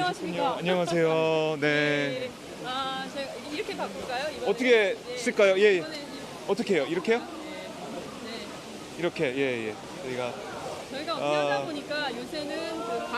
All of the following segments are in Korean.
안녕하십니까. 안녕하세요. 네. 네. 아, 제가 이렇게 바꿀까요? 이번에? 어떻게 쓸까요? 예. 이번에는 어떻게 해요? 이렇게요? 네. 이렇게. 예, 예. 저희가 아. 하다 보니까 요새는 그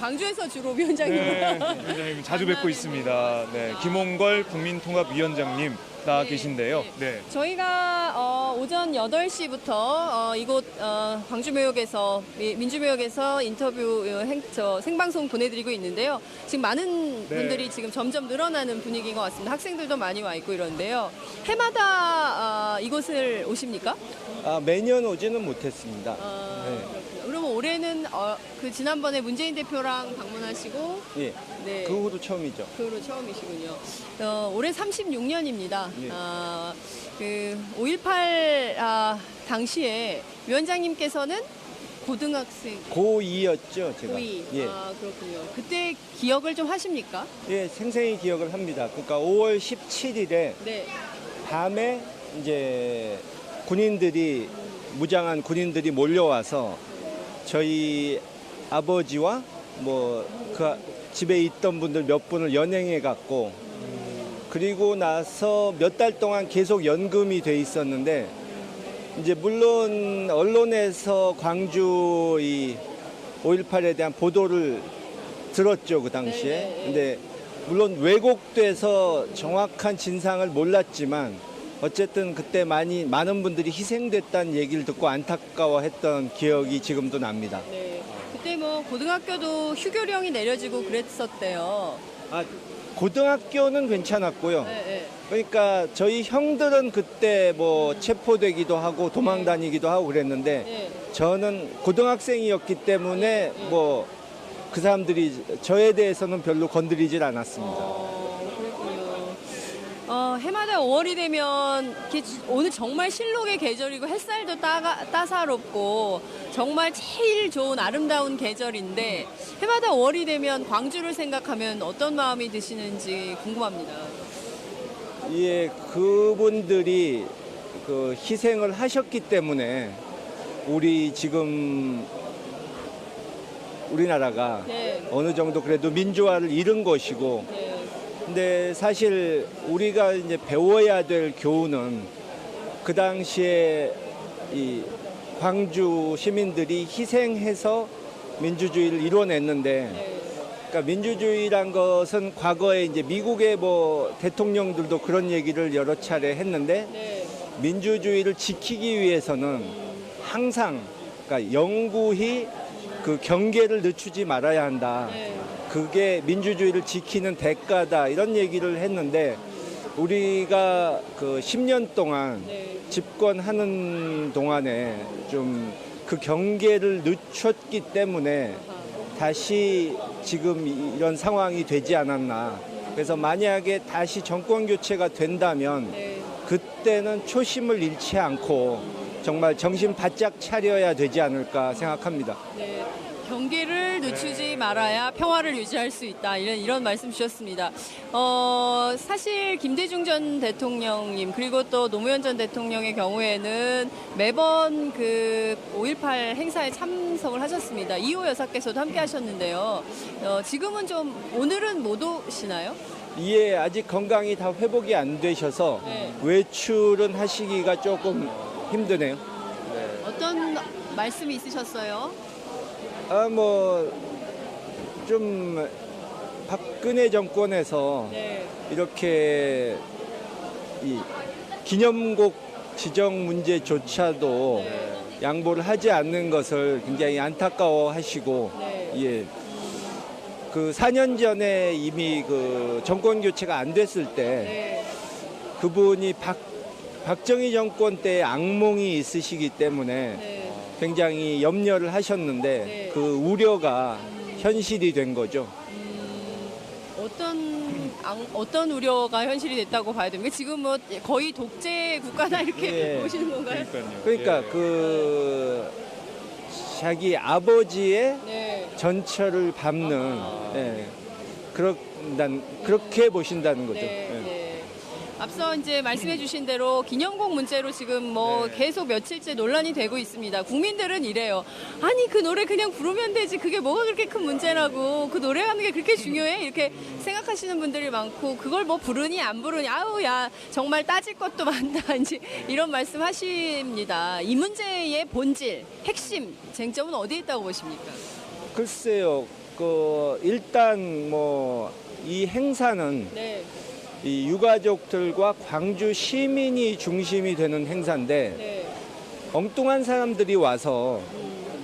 광주에서 주로 위원장님을 네. 위원장님 자주 뵙고 있습니다. 네. 김홍걸 국민통합위원장님 나와 네, 계신데요. 네. 저희가 오전 8시부터 이곳 광주묘역에서 민주묘역에서 인터뷰 생방송 보내드리고 있는데요. 지금 많은 네. 분들이 지금 점점 늘어나는 분위기인 것 같습니다. 학생들도 많이 와 있고 이런데요. 해마다 이곳을 오십니까? 매년 오지는 못했습니다. 네. 그렇군요. 그러면 올해는 그 지난번에 문재인 대표랑 방문하시고 예. 네. 그 후로 처음이죠. 그 후로 처음이시군요. 올해 36년입니다. 예. 그 5.18 당시에 위원장님께서는 고등학생 고2였죠, 제가. 고2. 예. 그렇군요. 그때 기억을 좀 하십니까? 예, 생생히 기억을 합니다. 그러니까 5월 17일에 네. 밤에 이제 무장한 군인들이 몰려와서 저희 아버지와 뭐 그 집에 있던 분들 몇 분을 연행해 갔고, 그리고 나서 몇 달 동안 계속 연금이 돼 있었는데, 이제 물론 언론에서 광주 이 5.18에 대한 보도를 들었죠, 그 당시에. 네. 근데 물론 왜곡돼서 정확한 진상을 몰랐지만 어쨌든 그때 많은 분들이 희생됐다는 얘기를 듣고 안타까워했던 기억이 지금도 납니다. 네. 그때 뭐 고등학교도 휴교령이 내려지고 그랬었대요. 고등학교는 괜찮았고요. 네, 네. 그러니까 저희 형들은 그때 뭐 체포되기도 하고 도망 다니기도 하고 그랬는데 네. 저는 고등학생이었기 때문에 뭐 그 사람들이 저에 대해서는 별로 건드리질 않았습니다. 그렇군요. 해마다 5월이 되면 오늘 정말 실록의 계절이고 햇살도 따사롭고 정말 제일 좋은 아름다운 계절인데 해마다 5월이 되면 광주를 생각하면 어떤 마음이 드시는지 궁금합니다. 예, 그분들이 그 희생을 하셨기 때문에 우리 지금 우리나라가 네. 어느 정도 그래도 민주화를 이룬 것이고, 네. 근데 사실 우리가 이제 배워야 될 교훈은 그 당시에 이 광주 시민들이 희생해서 민주주의를 이뤄냈는데, 네. 그러니까 민주주의란 것은 과거에 이제 미국의 뭐 대통령들도 그런 얘기를 여러 차례 했는데, 네. 민주주의를 지키기 위해서는 항상 그러니까 영구히 그 경계를 늦추지 말아야 한다. 네. 그게 민주주의를 지키는 대가다. 이런 얘기를 했는데 우리가 그 10년 동안 네. 집권하는 동안에 좀 그 경계를 늦췄기 때문에 다시 지금 이런 상황이 되지 않았나. 그래서 만약에 다시 정권 교체가 된다면 네. 그때는 초심을 잃지 않고 정말 정신 바짝 차려야 되지 않을까 생각합니다. 네. 경계를 늦추지 말아야 평화를 유지할 수 있다. 이런 말씀 주셨습니다. 사실 김대중 전 대통령님 그리고 또 노무현 전 대통령의 경우에는 매번 그 5.18 행사에 참석을 하셨습니다. 이호 여사께서도 함께 하셨는데요. 지금은 좀 오늘은 못 오시나요? 예, 아직 건강이 다 회복이 안 되셔서 네. 외출은 하시기가 조금 힘드네요. 어떤 말씀이 있으셨어요? 좀 박근혜 정권에서 네. 이렇게 이 기념곡 지정 문제조차도 양보를 하지 않는 것을 굉장히 안타까워 하시고, 네. 예. 그 4년 전에 이미 그 정권 교체가 안 됐을 때 네. 그분이 박정희 정권 때 악몽이 있으시기 때문에 네. 굉장히 염려를 하셨는데 네. 그 우려가 현실이 된 거죠. 어떤 우려가 현실이 됐다고 봐야 됩니까? 지금 뭐 거의 독재 국가다 이렇게 예. 보시는 건가요? 그러니까 예. 그 자기 아버지의 네. 전철을 밟는 그렇게 보신다는 거죠. 네, 예. 네. 앞서 이제 말씀해주신 대로 기념곡 문제로 지금 뭐 네. 계속 며칠째 논란이 되고 있습니다. 국민들은 이래요. 아니 그 노래 그냥 부르면 되지. 그게 뭐가 그렇게 큰 문제라고. 그 노래하는 게 그렇게 중요해? 이렇게 생각하시는 분들이 많고 그걸 뭐 부르니 안 부르니 아우 야 정말 따질 것도 많다. 이제 이런 말씀하십니다. 이 문제의 본질, 핵심, 쟁점은 어디에 있다고 보십니까? 글쎄요, 일단 뭐 이 행사는 네, 이 유가족들과 광주 시민이 중심이 되는 행사인데 네, 엉뚱한 사람들이 와서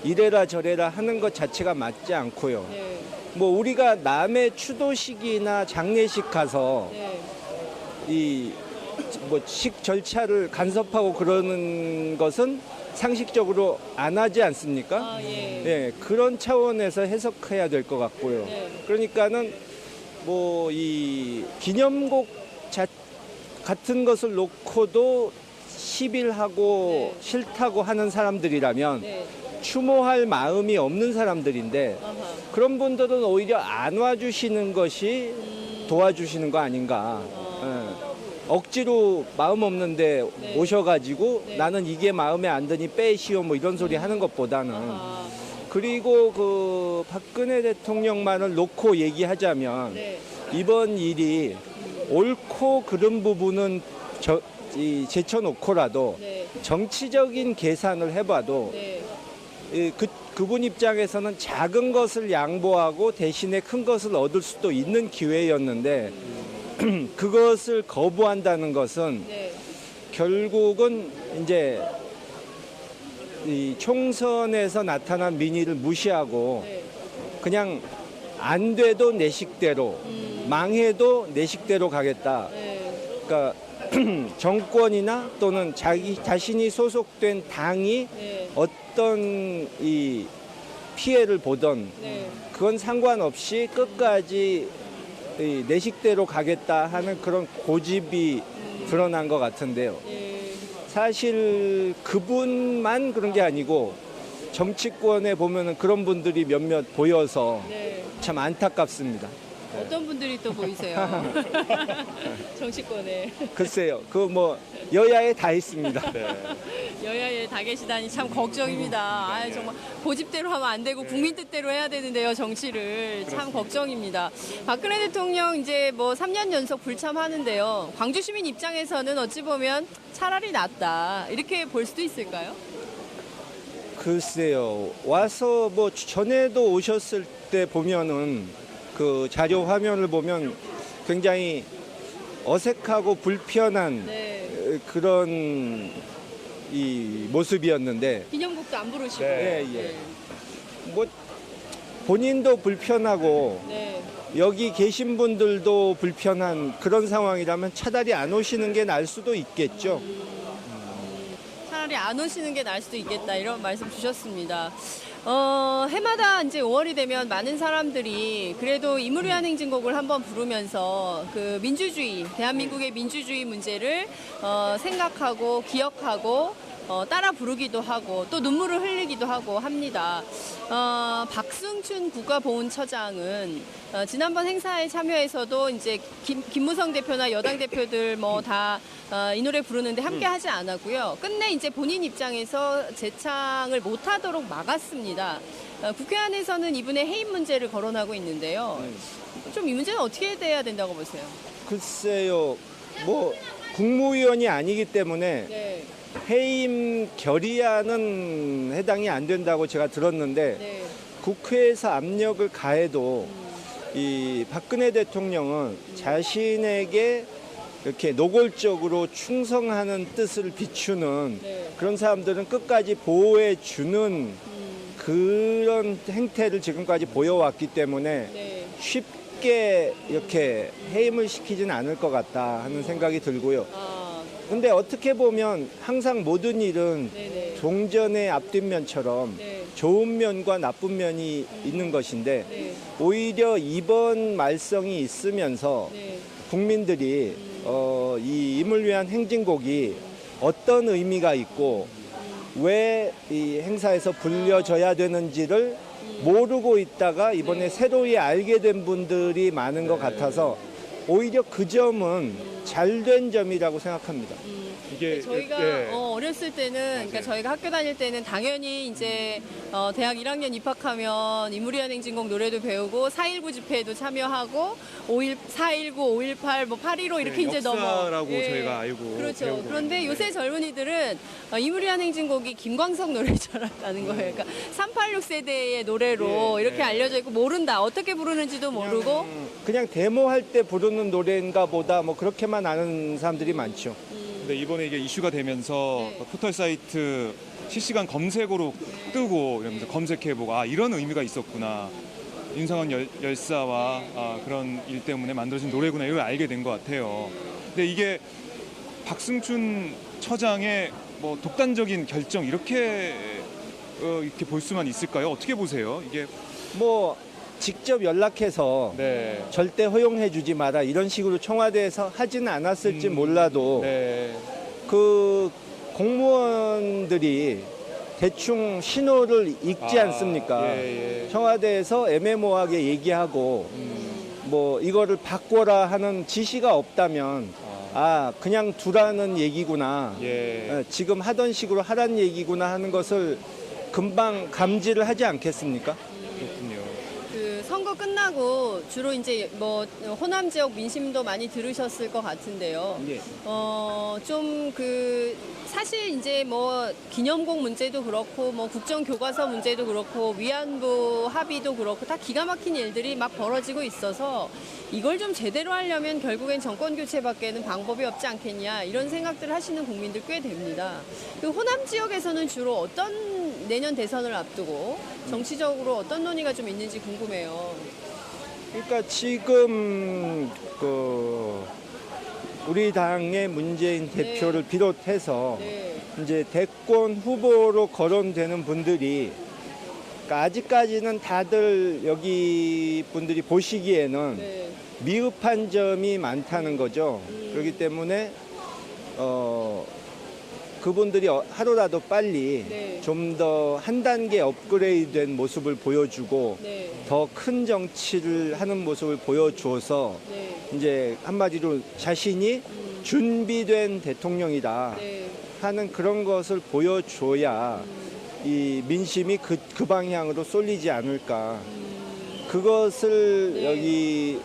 이래라 저래라 하는 것 자체가 맞지 않고요. 네, 뭐 우리가 남의 추도식이나 장례식 가서 네. 이 뭐 식 절차를 간섭하고 그러는 것은 상식적으로 안 하지 않습니까? 아 예. 예, 그런 차원에서 해석해야 될 것 같고요. 네. 그러니까는 뭐 이 기념곡 같은 것을 놓고도 시빌하고 네. 싫다고 하는 사람들이라면 네. 추모할 마음이 없는 사람들인데 아하. 그런 분들은 오히려 안 와주시는 것이 도와주시는 거 아닌가. 예. 억지로 마음 없는데 네. 오셔가지고 네. 나는 이게 마음에 안 드니 빼시오 뭐 이런 소리 하는 것보다는 아하. 그리고 그 박근혜 대통령만을 놓고 얘기하자면 네. 이번 일이 옳고 그른 부분은 제쳐놓고라도 네. 정치적인 계산을 해봐도 네. 그분 입장에서는 작은 것을 양보하고 대신에 큰 것을 얻을 수도 있는 기회였는데 그것을 거부한다는 것은 네. 결국은 이제 이 총선에서 나타난 민의를 무시하고 네. 그냥 안 돼도 내 식대로 망해도 내 식대로 가겠다. 네. 그러니까 정권이나 또는 자신이 소속된 당이 네. 어떤 이 피해를 보던 네. 그건 상관없이 끝까지 이 내 식대로 가겠다 하는 그런 고집이 드러난 것 같은데요. 예. 사실 그분만 그런 게 아니고 정치권에 보면은 그런 분들이 몇몇 보여서 네. 참 안타깝습니다. 어떤 분들이 또 보이세요? 정치권에 글쎄요, 그 뭐 여야에 다 있습니다. 네. 여야에 다 계시다니 참 걱정입니다. 아 정말 고집대로 하면 안 되고 국민 뜻대로 해야 되는데요, 정치를 참 걱정입니다. 박근혜 대통령 이제 뭐 3년 연속 불참하는데요. 광주 시민 입장에서는 어찌 보면 차라리 낫다 이렇게 볼 수도 있을까요? 글쎄요, 와서 뭐 전에도 오셨을 때 보면은 그 자료 화면을 보면 굉장히 어색하고 불편한 네. 그런 이 모습이었는데 기념곡도 안 부르시고. 네, 예. 뭐 본인도 불편하고 네. 여기 계신 분들도 불편한 그런 상황이라면 차라리 안 오시는 게 나을 수도 있겠죠. 차라리 안 오시는 게 나을 수도 있겠다 이런 말씀 주셨습니다. 해마다 이제 5월이 되면 많은 사람들이 그래도 임을 위한 행진곡을 한번 부르면서 그 민주주의, 대한민국의 민주주의 문제를 생각하고 기억하고 따라 부르기도 하고 또 눈물을 흘리기도 하고 합니다. 박승춘 국가보훈처장은 지난번 행사에 참여해서도 이제 김무성 대표나 여당 대표들 뭐 다 이 노래 부르는데 함께 하지 않았고요. 끝내 이제 본인 입장에서 재창을 못하도록 막았습니다. 국회 안에서는 이분의 해임 문제를 거론하고 있는데요. 좀 이 문제는 어떻게 돼야 된다고 보세요? 글쎄요, 뭐 국무위원이 아니기 때문에 네, 해임 결의안은 해당이 안 된다고 제가 들었는데 네, 국회에서 압력을 가해도 이 박근혜 대통령은 자신에게 이렇게 노골적으로 충성하는 뜻을 비추는 네. 그런 사람들은 끝까지 보호해 주는 그런 행태를 지금까지 보여왔기 때문에 네. 쉽게 이렇게 해임을 시키지는 않을 것 같다 하는 생각이 들고요. 아, 근데 어떻게 보면 항상 모든 일은 네네. 종전의 앞뒷면처럼 네. 좋은 면과 나쁜 면이 있는 것인데 네. 오히려 이번 말썽이 있으면서 네. 국민들이 이 임을 위한 행진곡이 어떤 의미가 있고 왜 이 행사에서 불려져야 되는지를 모르고 있다가 이번에 네. 새로이 알게 된 분들이 많은 것 같아서 오히려 그 점은 잘 된 점이라고 생각합니다. 이게 저희가 예. 어렸을 때는 그러니까 저희가 학교 다닐 때는 당연히 이제 대학 1학년 입학하면 인물위한 행진곡 노래도 배우고 4.19 집회에도 참여하고 4.19, 5.18, 뭐 8.15 이렇게 이제 역사라고 저희가 알고 그렇죠. 배우고 그런데 있는데. 요새 젊은이들은 인물위한 행진곡이 김광석 노래인 줄 알았다는 거예요. 그러니까 386 세대의 노래로 예, 이렇게 예. 알려져 있고 모른다. 어떻게 부르는지도 모르고 그냥 데모할 때 부르는 노래인가 보다 뭐 그렇게만 아는 사람들이 많죠. 근데 이번에 이게 이슈가 되면서 네. 포털 사이트 실시간 검색어로 뜨고 이러면서 검색해보고 아 이런 의미가 있었구나. 윤상원 열사와 그런 일 때문에 만들어진 노래구나 이걸 알게 된 것 같아요. 근데 이게 박승춘 처장의 뭐 독단적인 결정 이렇게 볼 수만 있을까요? 어떻게 보세요? 이게 뭐 직접 연락해서 네. 절대 허용해 주지 마라 이런 식으로 청와대에서 하지는 않았을지 몰라도 네. 그 공무원들이 대충 신호를 읽지 않습니까? 예, 예. 청와대에서 애매모호하게 얘기하고 뭐 이거를 바꿔라 하는 지시가 없다면 그냥 두라는 얘기구나. 예. 지금 하던 식으로 하란 얘기구나 하는 것을 금방 감지를 하지 않겠습니까? 그렇군요. 그 선거 끝나고 주로 이제 뭐 호남 지역 민심도 많이 들으셨을 것 같은데요. 예. 좀 그 사실 이제 뭐 기념곡 문제도 그렇고 뭐 국정교과서 문제도 그렇고 위안부 합의도 그렇고 다 기가 막힌 일들이 막 벌어지고 있어서 이걸 좀 제대로 하려면 결국엔 정권 교체밖에는 방법이 없지 않겠냐 이런 생각들 하시는 국민들 꽤 됩니다. 그 호남 지역에서는 주로 어떤 내년 대선을 앞두고 정치적으로 어떤 논의가 좀 있는지 궁금해요. 그러니까 지금 우리 당의 문재인 대표를 비롯해서 네. 이제 대권 후보로 거론되는 분들이 그러니까 아직까지는 다들 여기 분들이 보시기에는 네. 미흡한 점이 많다는 거죠. 그렇기 때문에 그분들이 하루라도 빨리 네. 좀 더 한 단계 업그레이드된 모습을 보여주고 네. 더 큰 정치를 하는 모습을 보여줘서 네. 이제 한마디로 자신이 준비된 대통령이다 네. 하는 그런 것을 보여줘야 이 민심이 그 방향으로 쏠리지 않을까. 그것을 네. 여기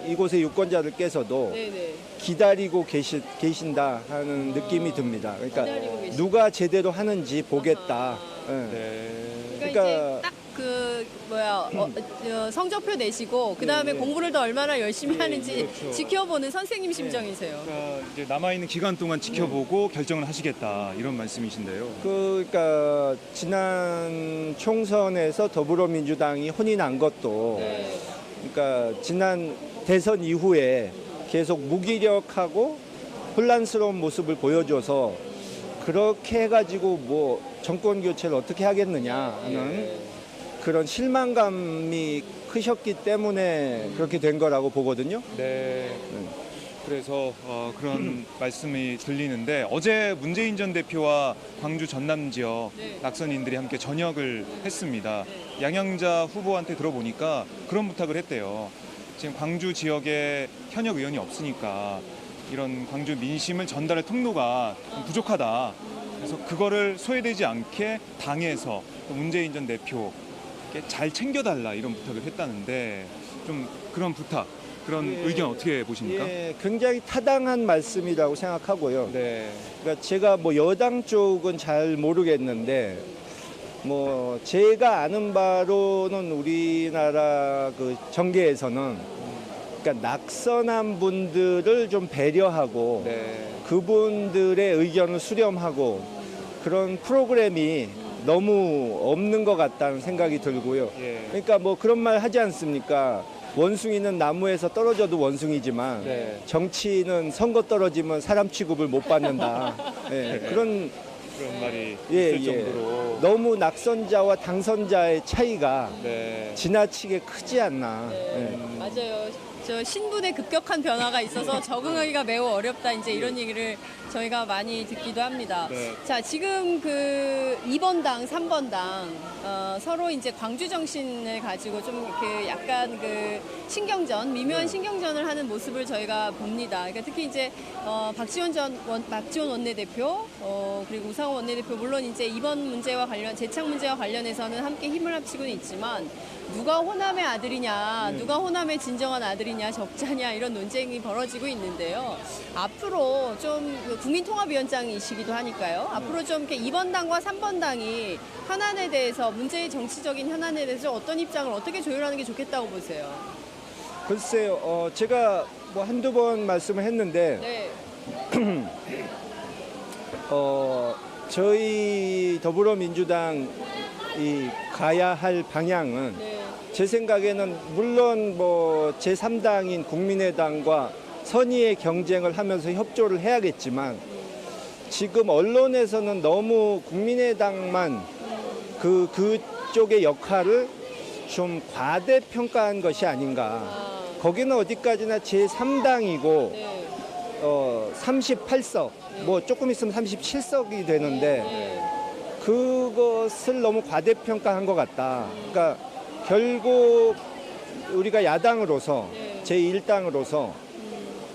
이곳의 유권자들께서도 네네. 기다리고 계신다 하는 느낌이 듭니다. 그러니까 기다리고 계신다. 누가 제대로 하는지 보겠다. 예. 네. 그러니까, 그러니까- 이제 딱 성적표 내시고 그 다음에 네. 공부를 더 얼마나 열심히 하는지 그렇죠. 지켜보는 선생님 심정이세요. 그러니까 이제 남아 있는 기간 동안 지켜보고 결정을 하시겠다 이런 말씀이신데요. 그러니까 지난 총선에서 더불어민주당이 혼이 난 것도 네. 그러니까 지난 대선 이후에 계속 무기력하고 혼란스러운 모습을 보여줘서 그렇게 해가지고 뭐 정권 교체를 어떻게 하겠느냐 하는 그런 실망감이 크셨기 때문에 그렇게 된 거라고 보거든요. 네. 그래서 그런 말씀이 들리는데 어제 문재인 전 대표와 광주 전남 지역 네. 낙선인들이 함께 저녁을 했습니다. 양양자 후보한테 들어보니까 그런 부탁을 했대요. 지금 광주 지역에 현역 의원이 없으니까 이런 광주 민심을 전달할 통로가 좀 부족하다. 그래서 그거를 소외되지 않게 당에서 또 문재인 전 대표께 잘 챙겨달라 이런 부탁을 했다는데 좀 그런 부탁, 그런 예. 의견 어떻게 보십니까? 예, 굉장히 타당한 말씀이라고 생각하고요. 네. 그러니까 제가 뭐 여당 쪽은 잘 모르겠는데 뭐 제가 아는 바로는 우리나라 그 정계에서는 그러니까 낙선한 분들을 좀 배려하고 네. 그분들의 의견을 수렴하고 그런 프로그램이 너무 없는 것 같다는 생각이 들고요. 예. 그러니까 뭐 그런 말 하지 않습니까? 원숭이는 나무에서 떨어져도 원숭이지만 네. 정치는 선거 떨어지면 사람 취급을 못 받는다. 예, 그런 그런 말이 예, 있을 예. 정도로. 너무 낙선자와 당선자의 차이가 네. 지나치게 크지 않나. 네, 예. 맞아요. 저 신분의 급격한 변화가 있어서 적응하기가 매우 어렵다. 이제 이런 얘기를 저희가 많이 듣기도 합니다. 네. 자, 지금 그 2번 당, 3번 당 서로 이제 광주 정신을 가지고 좀 그 약간 그 신경전, 미묘한 신경전을 하는 모습을 저희가 봅니다. 그러니까 특히 이제 박지원 원내대표 그리고 우상호 원내대표 물론 이제 이번 문제와 재창 문제와 관련해서는 함께 힘을 합치고는 있지만 누가 호남의 아들이냐, 누가 호남의 진정한 아들이냐, 적자냐 이런 논쟁이 벌어지고 있는데요. 앞으로 좀그 국민통합위원장이시기도 하니까요. 앞으로 좀 이렇게 2번 당과 3번 당이 현안에 대해서 문제의 정치적인 현안에 대해서 어떤 입장을 어떻게 조율하는 게 좋겠다고 보세요? 글쎄요, 제가 뭐 한두 번 말씀을 했는데, 네, 저희 더불어민주당이 가야 할 방향은 네, 제 생각에는 물론 뭐 제3당인 국민의당과 선의의 경쟁을 하면서 협조를 해야겠지만 지금 언론에서는 너무 국민의당만 그쪽의 역할을 좀 과대평가한 것이 아닌가. 거기는 어디까지나 제3당이고 네, 38석, 뭐 조금 있으면 37석이 되는데 네, 그것을 너무 과대평가한 것 같다. 그러니까 결국 우리가 야당으로서 네. 제1당으로서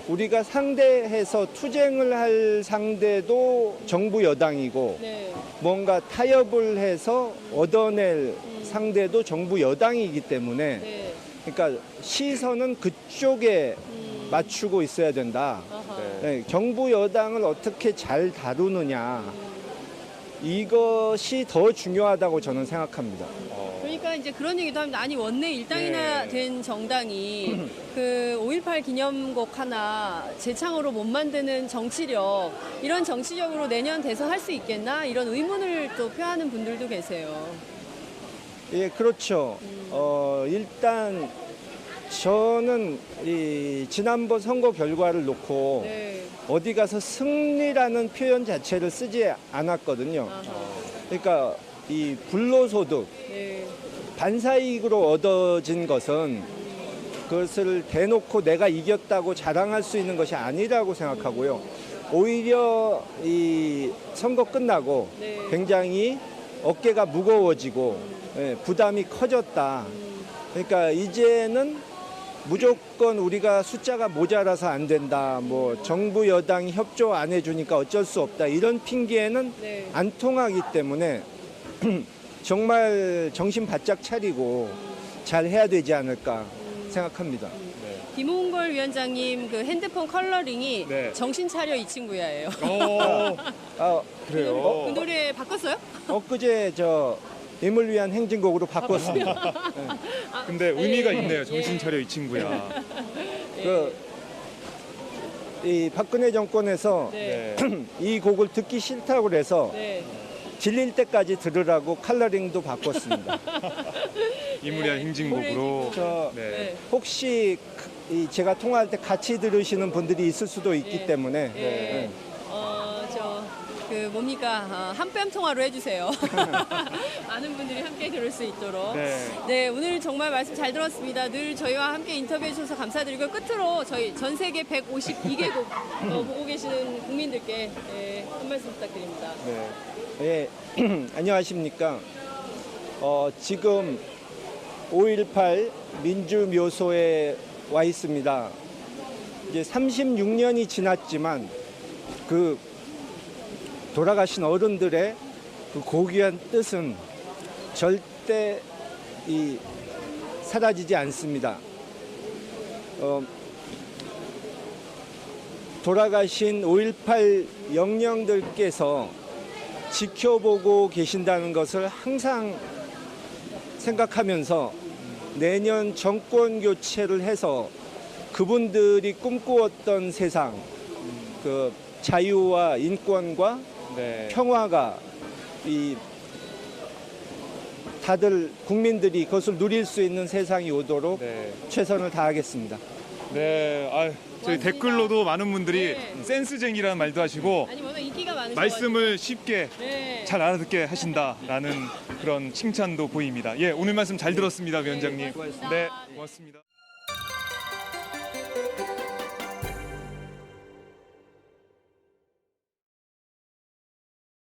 우리가 상대해서 투쟁을 할 상대도 정부 여당이고 네, 뭔가 타협을 해서 얻어낼 상대도 정부 여당이기 때문에 네. 그러니까 시선은 그쪽에 맞추고 있어야 된다. 아하. 네, 정부 여당을 어떻게 잘 다루느냐 이것이 더 중요하다고 저는 생각합니다. 그러니까 이제 그런 얘기도 합니다. 아니 원내 일당이나 네. 된 정당이 그 5.18 기념곡 하나 재창으로 못 만드는 정치력 이런 정치력으로 내년 대선 할 수 있겠나 이런 의문을 또 표하는 분들도 계세요. 예, 그렇죠. 일단 저는 이 지난번 선거 결과를 놓고 네. 어디 가서 승리라는 표현 자체를 쓰지 않았거든요. 아하. 그러니까 이 불로소득, 네. 반사이익으로 얻어진 것은 그것을 대놓고 내가 이겼다고 자랑할 수 있는 것이 아니라고 생각하고요. 오히려 이 선거 끝나고 네. 굉장히 어깨가 무거워지고 예, 부담이 커졌다. 그러니까 이제는 무조건 우리가 숫자가 모자라서 안 된다. 뭐 정부 여당이 협조 안 해주니까 어쩔 수 없다. 이런 핑계는 네. 안 통하기 때문에 정말 정신 바짝 차리고 잘 해야 되지 않을까 생각합니다. 김홍걸 위원장님 그 핸드폰 컬러링이 네. 정신 차려 이 친구야예요. 아, 그래요. 그 노래 바꿨어요? 엊그제 저 임을 위한 행진곡으로 바꿨습니다. 근데 의미가 예. 있네요. 정신 예. 차려 이 친구야. 이 박근혜 정권에서 네. 이 곡을 듣기 싫다고 그래서 네. 질릴 때까지 들으라고 컬러링도 바꿨습니다. 이무리한 행진곡으로. 저 네. 네. 혹시 제가 통화할 때 같이 들으시는 분들이 있을 수도 있기 예. 때문에 예. 네. 그 뭡니까 한 뺨 통화로 해주세요. 많은 분들이 함께 들을 수 있도록. 네. 네, 오늘 정말 말씀 잘 들었습니다. 늘 저희와 함께 인터뷰해 주셔서 감사드리고 끝으로 저희 전 세계 152개국 보고 계시는 국민들께 한 말씀 부탁드립니다. 네. 예. 안녕하십니까. 지금 5.18 민주묘소에 와 있습니다. 이제 36년이 지났지만 그 돌아가신 어른들의 그 고귀한 뜻은 절대 사라지지 않습니다. 돌아가신 5.18 영령들께서 지켜보고 계신다는 것을 항상 생각하면서 내년 정권 교체를 해서 그분들이 꿈꾸었던 세상, 그 자유와 인권과 네. 평화가 다들 국민들이 그것을 누릴 수 있는 세상이 오도록 네. 최선을 다하겠습니다. 네, 저희 고맙습니다. 댓글로도 많은 분들이 네. 센스쟁이라는 말도 하시고 아니 워낙 인기가 많으셔. 말씀을 쉽게 네. 잘 알아듣게 하신다라는 그런 칭찬도 보입니다. 예, 오늘 말씀 잘 들었습니다, 위원장님. 고맙습니다. 네, 고맙습니다.